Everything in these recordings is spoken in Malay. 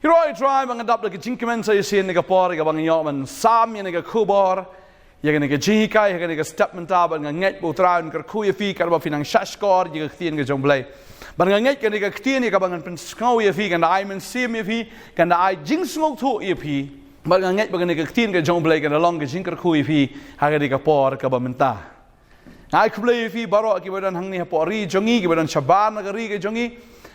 Hiroi try mangandap de jingkemen sa isin ni kapor ga bang yoman sam ni ga kubor ya ga ni ga jikai ya ga ni ga step mentab nga nget bu traun ker kuye fi kar ba finang shashkor ji ga tien ga jomblai ban nga nget ga ni ga tien ni ga bang pen skau ye fi ga ai men sim ye fi ga ai jing smok thu ye fi ban nga nget ba ga ni ga tien ga jomblai ga long ga jing ker kuye fi ha ga ni ga por ka ba menta ai kublai fi baro ki badan hang ni ha pori jongi ki badan shaban ga ri ga jongi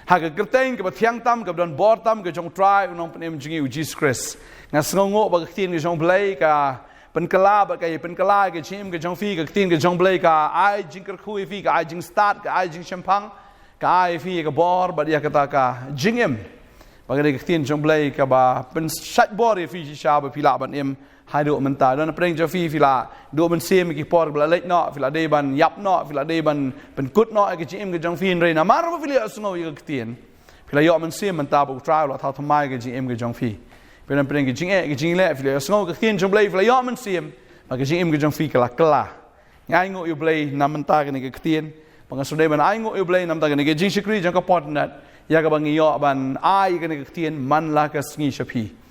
Haga kerteng ke batiang tam ke dan bor tam ke jong try unong penem jingi Jesus Christ ngas ngongok ba ke tin ke jong blai ka penkala ba ke penkala ke chim ke jong fi ke tin ke jong blai ka ai jing ker khui fi ka ai jing start ka ai jing champang ka ai fi ke bor ba dia kata ka jingem ba ke tin jong blai ka ba pen sat bor fi sha ba pila ban em hai do menta dan preng jo fi la do men sem ki por bla lek no fila de ban yap no fila de ban pen kut no ke jim ke jong fin re na mar ba fila sngo ye ke tien fila yo men sem menta bu trial la tha thmai ke jim ke jong fi pen preng ke jing ke jing le fila sngo ke tien jong blai fila yo men sem ba ke jim ke jong fi kala kala ngai ngo yo blai na menta ke ke tien bang so de ban ai ngo yo blai nam ta ke jing shikri jong ka pot nat ya ka bang yo ban ai ke tien man la ka sngi shapi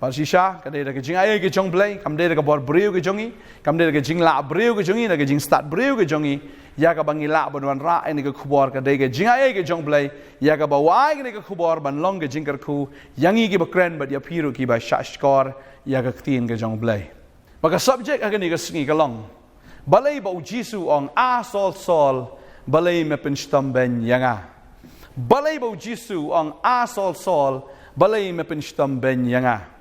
Shisha, kadai da jing ai ke jong blai, kam de da bor breu ke jongi, kam de da jing la breu ke jongi, da jing start breu ke jongi, ya ka bangi la ban wan ra ai ke khubor kadai ke jing ai ke jong blai, ya ka ba wai ke khubor ban long ke jing kar khu, yangi ke ba kren ba ya piru ki ba shashkor, ya ka tin ke jong blai. Maka subject aga ni ke sngi ka long. Balai ba Jisu ong a sol balai me penstam ben yanga. Balai ba Jisu ong a sol balai me penstam ben yanga.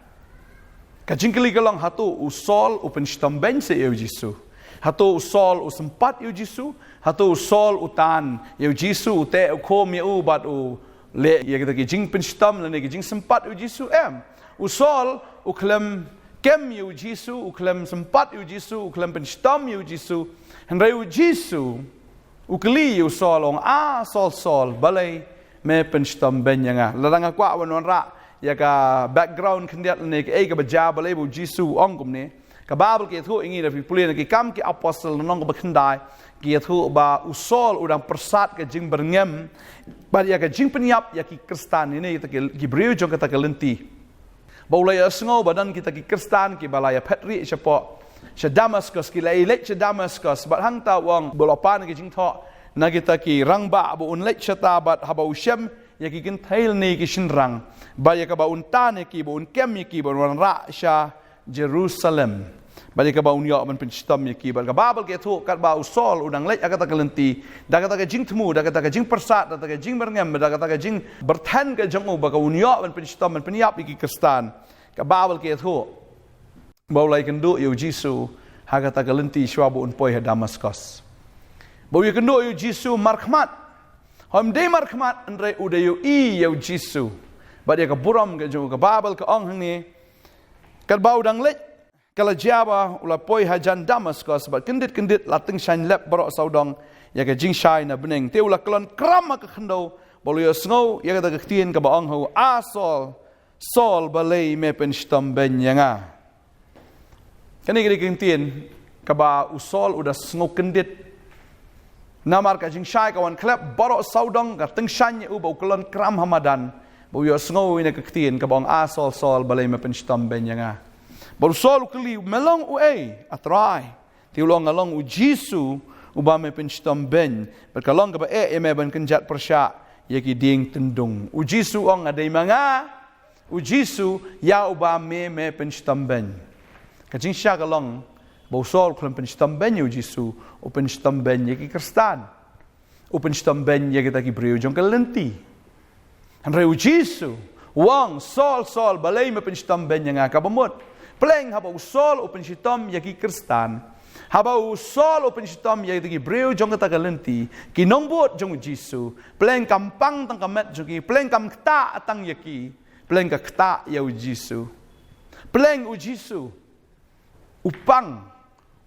Kajingkali galang hatu usol upen stamben se eu Jisu. Hatu usol usempat eu Jisu, hatu usol utan eu Jisu ute ukom eu bat u le ye kita jing pen stam le jing sempat eu Jisu em. Usol uklem kem eu Jisu, uklem sempat eu Jisu, uklem pen stam eu Jisu. Hendai eu Jisu ukli eu solong a sol balai me pen stamben yanga. Ladang kwa wan ra ya ka background kendiat ne ke ga baja balai bu Jisu ongum ne ka babel ke thu ingi da fi pulin ke kam ke apostle nong ba kendai ke thu ba usol udang persat ke jing berngem ba ya ka jing penyap ya ki kristan ini kita ke gibreu jong kata ke lenti ba ulai asngo badan kita ki kristan ki balaya petri chapo cha Damascus ki lai lek cha Damascus ba hang ta wang bolopan ke jing tho na kita ki rangba bu un lek cha ta bat haba ushem ya ki kin thail ni ki shinrang ba ya ka ba un ta ne ki ba un kem ki ba wan ra sha Jerusalem ba ya ka ba un yo man pin stam ki ba ka babel ke thu kat ba usol udang lek akata kalenti da kata ka jing tmu da kata ka jing persat da kata ka jing berngam da kata ka jing berthan ka jong ba ka un yo man pin stam man pin yap ki kristan ka babel ke thu ba ulai kan do yo Jisu ha kata kalenti shwa bu un poi ha Damascus ba yo kan do yo Jisu markhmat Hom de markhmat andre udayo eu Jisu. Ba dia ka buram ke jo ka babel ka ong hang ni. Kal bau dang lek kala jaba ula poi hajan Damascus ba kendit lating shine lep baro saudong ya ka jing shine na beneng te ula klon kram ka khndo bolu yo snow ya ka tien ka ba ong ho a sol balei me pen stam ben yanga. Kani ke tien ka ba usol udah snow kendit Namar ka jing shai ka wan klep baro saudong ka teng shanye u ba klon kram hamadan bo yo sngo ina ka ktien ka bang asol sol balai me pen stam ben yanga bo sol kli melong u atrai ti ulong along u Jisu u ba me pen stam ben per ka long ka ba me ban kenjat persya ye ki ding tendung u Jisu ong adai manga u Jisu ya u ba me pen stam ben ka jing sha ka long Bau sol klem pen stamben yo Jisu, o pen stamben ye ki kristan. O pen stamben ye kita ki breu jong kalenti. Han reu Jisu, wang sol balai me pen stamben yang akabamot. Pleng haba usol o pen stam ye ki kristan. Haba usol o pen stam ye ki breu jong kata kalenti. Ki nongbot jong Jisu. Pleng kampang tang kamet jong ki, pleng kam kta atang ye ki. Pleng ka kta yo Jisu. Pleng u Jisu. Upang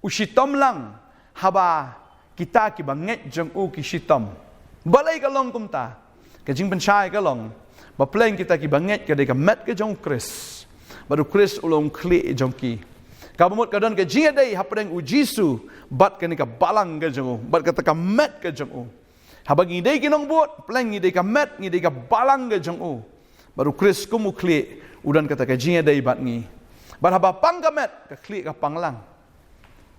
usitom lang haba kita ki banget jong u ki sitom balai ka long kumta ka jing penchai ka long ba pleng kita ki banget ka de ka met ka jong Chris baru Chris ulong kli jong ki ka bamut ka don ka jing dei hapreng u Jisu bat ka ni ka balang ka jong u bat ka ta ka met ka jong u haba ngi dei ki nong bot pleng ngi dei ka met ngi dei ka balang ka jong u baru Chris kumu klik udan kata ka jinga dai bat ngi bat haba pang ka met ka klik ka panglang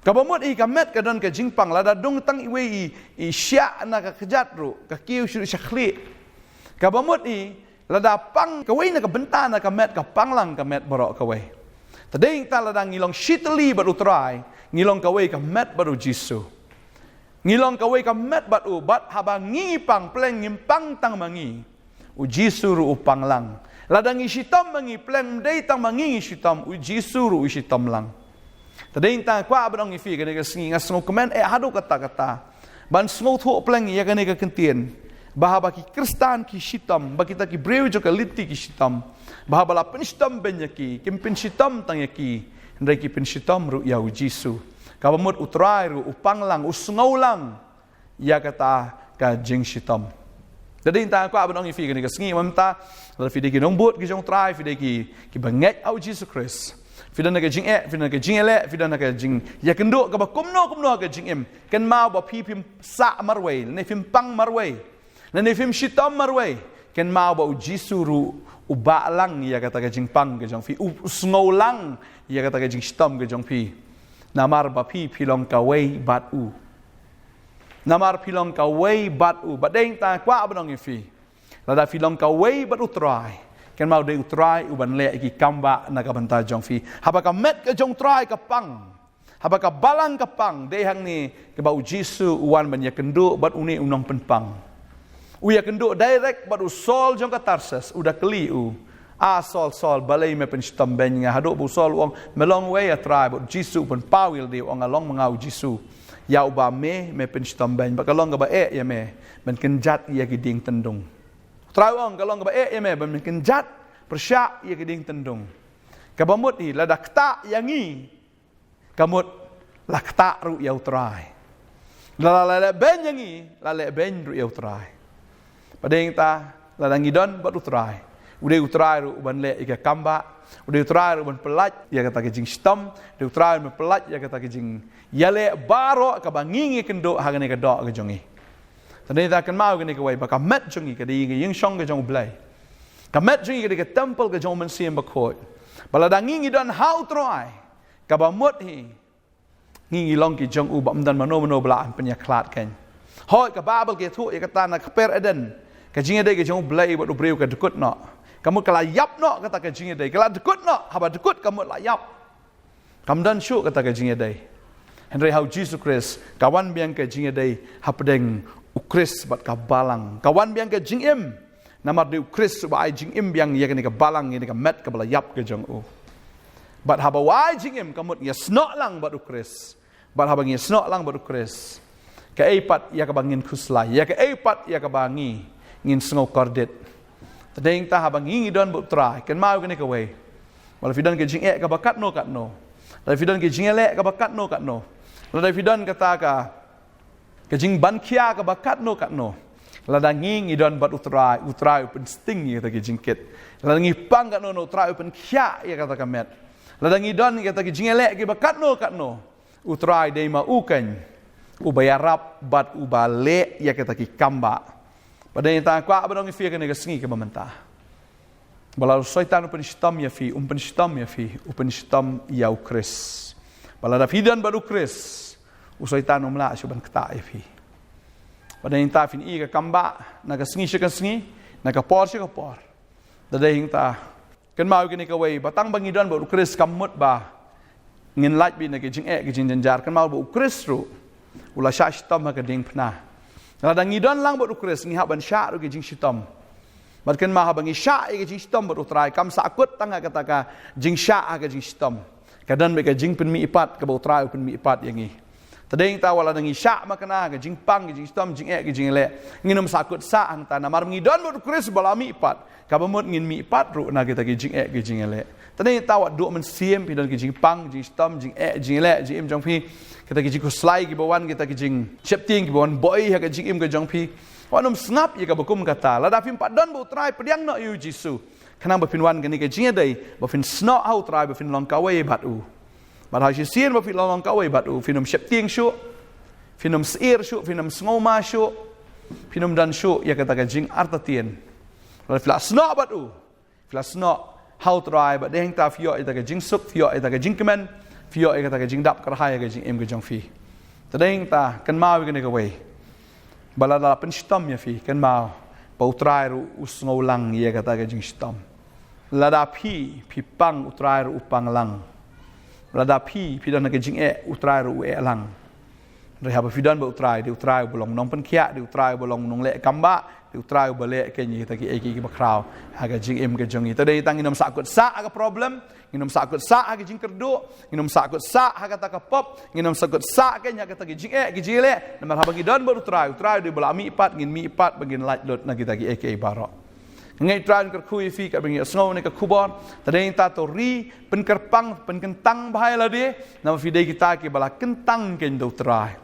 ka bamut ka met ka don ka jing pang la da dong tang iwe i sya na ka kejat ru ka kiu syu sya klik ka bamut la da pang ka wei na ka benta na ka met ka panglang ka met borok ka wei tadeng ta la da ngilong shitli bat utrai ngilong ka wei ka met baru Jisu ngilong ka wei ka met bat u bat haba ngi pang pleng ngimpang tang mangi u Jisu ru upang lang ladang isitam mangi pleng dei tang mangi isitam u Jisu ru isitam lang tadeng ta kwa abang ifi ka ne ka singi ngasngo komen hadu kata ban sngo thu pleng ya ka ne ka kentien bahaba ki Kristan ki sitam bakita ki breu jo ka litti ki sitam bahaba la penstam benyaki kim pensitam tang yaki ndai ki pensitam ru ya u Jisu kabamut utrai ru upang lang usngau lang ya kata ka jing sitam jadi ta ko abang ifi ka singi mamta la fi de ki nong but ki jong trai fi de ki banget au Jesus Christ fi dan ka jing fi dan ka jing ele fi dan ka jing ya kendo ka ba kumno ka jing em ken mau ba pi pim sa marway ne fim pang marway ne fim sitam marway ken mau ba u Jesus ru uba lang ya kata ka jing pang ka jong fi usngau lang ya kata ka jing sitam ka jong pi namar ba pi pilong ka wei bat u namar pilong ka wei bat u badeng ta kwa abang ifi lada pilong ka wei bat utrai ken mau de utrai u ban le ki kamba na ka banta jong fi haba ka met ka jong trai ka pang haba ka balang ka pang de hang ni ke ba u Jisu uan ban ya kendo bat uni unong penpang u ya kendo direct bat u sol jong ka Tarsus udah keli u sol balai me penstam ben nga hado bu sol wong melong way a tribe Jisu pun pawil di wong along mangau Jisu ya uba me penstam ben bakalong ga ba ya me ben kenjat ya giding tendung trai wong kalong ga ba ya me ben kenjat persya ya giding tendung kabamut la dakta yangi kamut lakta ru ya utrai la ben yangi la le ben ru ya utrai padeng ta la dangidon bat utrai udah utrai ru ban le ika kamba udah utrai ru ban pelat ya kata ke jing stam udah utrai ban pelat ya kata ke jing yale baro ka bangingi kendo hagane ka dok ke jongi tadi ta kan mau gani ka wai baka met jongi ka di ying shong ke jong blai ka met jongi ka ke temple ke jong men siem bakoi bala dangingi dan how try ka ba mut hi ngingi long ki jong u bam dan mano bla penya klat kan hoi ka babel ke thu ya kata na per eden ka jing ade ke jong blai ba do breu ka dekut no kamu kelayap no kata ke jinga dai kala dekut no haba dekut kamu layap kamdan syu kata ke jinga dai Henry how Jesus Christ kawan biang ke jinga dai hapdeng ukris bat ka balang kawan biang ke jingim namar de ukris ba ai jingim biang ya ke ka balang ni ka met ka layap ke jong u bat haba wai jingim kamut ya snok lang bat ukris bat haba ngi snok lang bat ukris ka eipat ya ka bangin kuslai ya ka eipat ya ka bangi ngin sngo kordet tadeng ta habang ngi don bu trai ken mau ke ne ka wei wala fidan ke jing ka bakat no la fidan ke jing ele ka bakat no la fidan kata ka ke jing ban kia ka bakat no la da ngi don bat utrai pen sting ni ta ke jing ket la ngi pang ka no utrai pen kia ya kata ka met la da ngi don kata ke jing ele ke bakat no utrai dei ma ukan ubayarap bat ubale ya kata ki kamba padahal ta kwa abang ifi ka nega singi ka mamanta bala syaitan upanistam ya fi upanistam ya ukris bala da fidan baru kris usaitan umla syuban kata ya fi padahal ta fin i ka kamba naga singi naga por dadahing ta kan mau ka nega wei batang bangidan baru kris kamut ba ngin laj bi naga jing janjar kan mau bu kris ru ula syashtam ka ding pna Ladang ngidon lang buat ukris ngihap ban syak ru ke jing sitam. Batkan maha bangi syak ke jing sitam buat utrai kam sakut tangga kata ka jing syak ke jing sitam. Kadan be ka jing pen mi ipat ke utrai pen mi ipat yang ni. Tadeng ta wala dangi syak makana ke jing pang ke jing sitam jing ke jing le. Nginum sakut sak hang ta namar ngidon buat ukris bala mi ipat. Ka bamut ngin mi ipat ru na kita ke jing ke jing le. Tadeng ta wat duk men siem pidan ke jing pang jing sitam jing jing le jing jong pi kita ke jing kuslai ke bawan kita ke jing chepting ke bawan boy ha ke jing im ke jong pi wanum snap ya ka bakum kata la da fim padon bu trai pediang no yu Jisu kanang ba fin wan ke ni ke jing dai ba fin sno au trai ba fin long kawe bat u ba ha si sien ba fin long kawe bat u finum chepting shu finum seir shu finum ngoma shu finum dan shu ya kata ke jing artatien la fla sno bat u filasno how try but deng ta fio ita ke jing suk fio ita ke jing kemen fio ita ke jing dap kerhai ke jing em ke jong fi tadeng ta kan mau ke ne ke wei balala pen stom ya fi kan mau pau try ru usngau lang ye kata ke jing stom lada pi pang utrai ru upang lang lada pi dan ke jing utrai ru lang reha ba fidan ba utrai di utrai bolong nong pen kia di utrai bolong nong le kamba di utrai ba le ke ni ta ki eki ba kraw aga jing em ke jong ita dei tang inom sakut sa aga problem inom sakut sa aga jing kerdu inom sakut sa aga ta ka pop inom sakut sa ke nya ta ki jing ki jile namar ha bagi dan ba utrai di bala mi pat ngin mi pat bagin lait lot na kita ki eki baro ngai tran ker kui fi ka bagi snow ne ka kubon tadei ta to ri pen kerpang pen kentang bahai la de nama fi dei kita ki bala kentang ken do utrai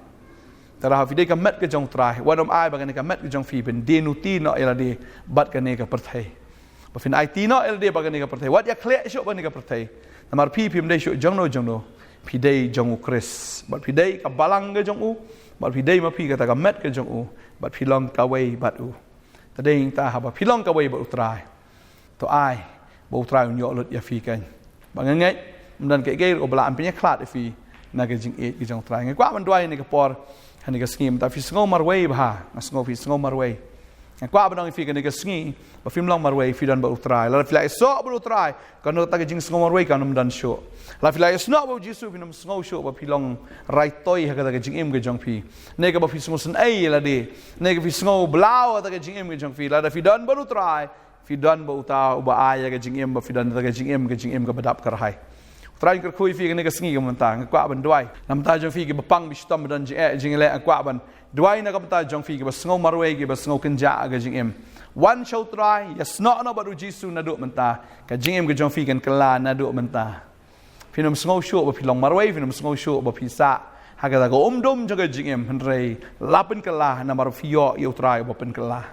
Tara hafidai ka met ke jong trai wadom ai bagane ka met ke jong fi ben denuti no elade bat ka ne ka perthai ba fin IT no elade bagane ka perthai wat ya khle sho bagane ka perthai namar pi pim dei sho jong no pi dei jong u kris bat pi dei ka balang ke jong u bat pi dei ma pi ka ta ka met ke jong u bat pi long ka wei bat u tadei ta ha ba pi long ka wei ba utrai to ai ba utrai nyo lot ya fi kan bangangai mdan ke ge ko bla am pinya klat fi na ke jing e ke jong trai ngai kwa man dwai ne ka por hani ka sngim ta fi sngo marway ba sngo fi sngo marway kwa ba nang fi ka ne ka sngi ba film long marway fi dan ba utrai la fi la so ba utrai kan no ta ka jing sngo marway kan um dan sho la fi la sno ba jisu fi nam sngo sho ba fi long rai toy ha ka ta ka jing em ke jong fi ne ka ba fi sngo sun ai la de ne ka fi sngo blau ta ka jing em ke jong fi la da fi dan ba utrai fi dan ba uta ba ai ka jing em ba fi dan ta ka jing em ka badap kar hai trai ker kui fi ne ka sngi ka manta kwa ban dwai nam ta jong fi ki bapang bi stom dan jing le kwa ban dwai na ka ta jong fi ki ba sngo marway ki ba sngo kenja ga jing em one show try yes no baru jisu na do menta ka jing em ga jong fi kan kala na do menta finom sngo show ba filong marway finom sngo show ba pisa ha ga go dom jaga jing em hendrei lapen kala na mar fio yo try ba pen kala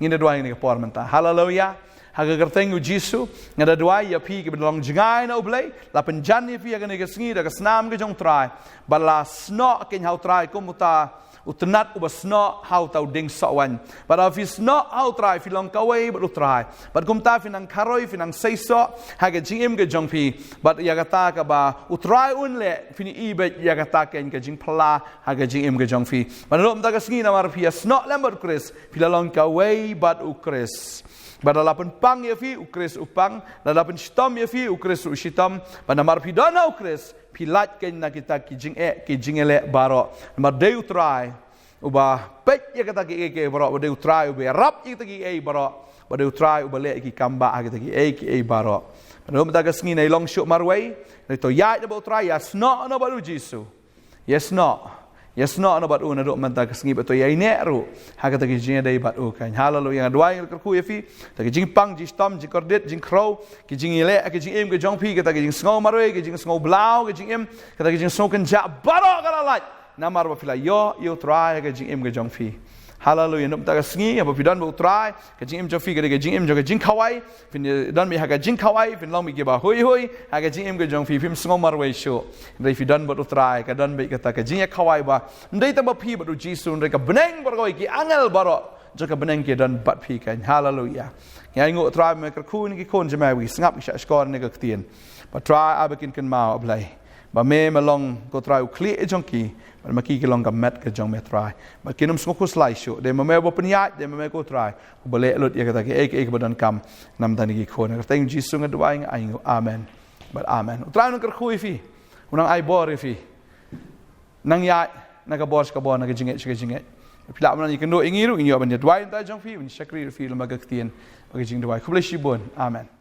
ngine dwai ne ka por menta hallelujah haga gertengu jisu ngada dwai ya pi ke belong jingai na oblei la penjani pi ga ne ga sngi da ga snam ga jong trai bala sno ken hau trai ko muta utnat uba sno hau tau ding sawan bala fi sno hau trai fi long kawai ba trai but kum ta finang karoi finang seiso haga jingim ga jong pi but ya ga ta ka ba utrai un le fini ibe ya ga ta ken ga jing pla haga jingim ga jong fi ba no mta ga sngi na mar pi sno lember kris fi long kawai bat ukris Badalapan pang ya fi ukris upang, dalapan shitam ya fi ukris ushitam, panamar pidana ukris pilat ken na kita kijing ele baro, namar deu try, uba pek ya kita ki baro, deu try uba rap ya kita ki baro, deu try uba le ki kamba kita ki baro. Panamar kita kesngi na long shuk marway, to ya na try yes no baru jisu, yes no. Yes no bat una do manta kesngi beto ya ine ru ha ta ki jing dai bat u kan hallelujah dwai ker ku yefi ta ki jing pang ji stam ji kordet jing crow ki jing ile ki jing em ki jong pi ki ta ki jing sngo marwe ki jing sngo blau ki jing em ki ta ki jing sngo kan ja baro kala lat na mar ba fila yo try ki jing em ki jong pi hallelujah no ta kesngi apa pidan ba try ki jing em jong pi ki jing em jong jing kawai fin dan mi ha ka jing kawai fin long mi ge ba hoi ha ka jing em ki jong pi film sngo marwe show dai fi dan ba try ka dan ba ka ta ka jing kawai ba ndai ta ba pi ba du jisu ndai ka beneng ba ki angel baro jaka beneng ki dan bat pi kan hallelujah ngai ngo try me ka ku ni ki kon jama wi ngap sha skor ne ka tien ba try abakin kan mau ablai ba me malong ko try u clear jong ki ba ma ki long ka met ka jong me try ba kinum smo ku slide show de ma me bo pnya de ma me ko try ku bale lot ya ka ta ki ek ba dan kam nam dan ki ko ne ka teng jisu nga dwai ai amen but amen try no ka ku fi unang ai bor fi nang ya na ka bor ka bon na ka jinget pila man ni kendo ingiru inyo ban dwai ta jong fi un shakri fi lo magak tien ba jing dwai ku bless you bon amen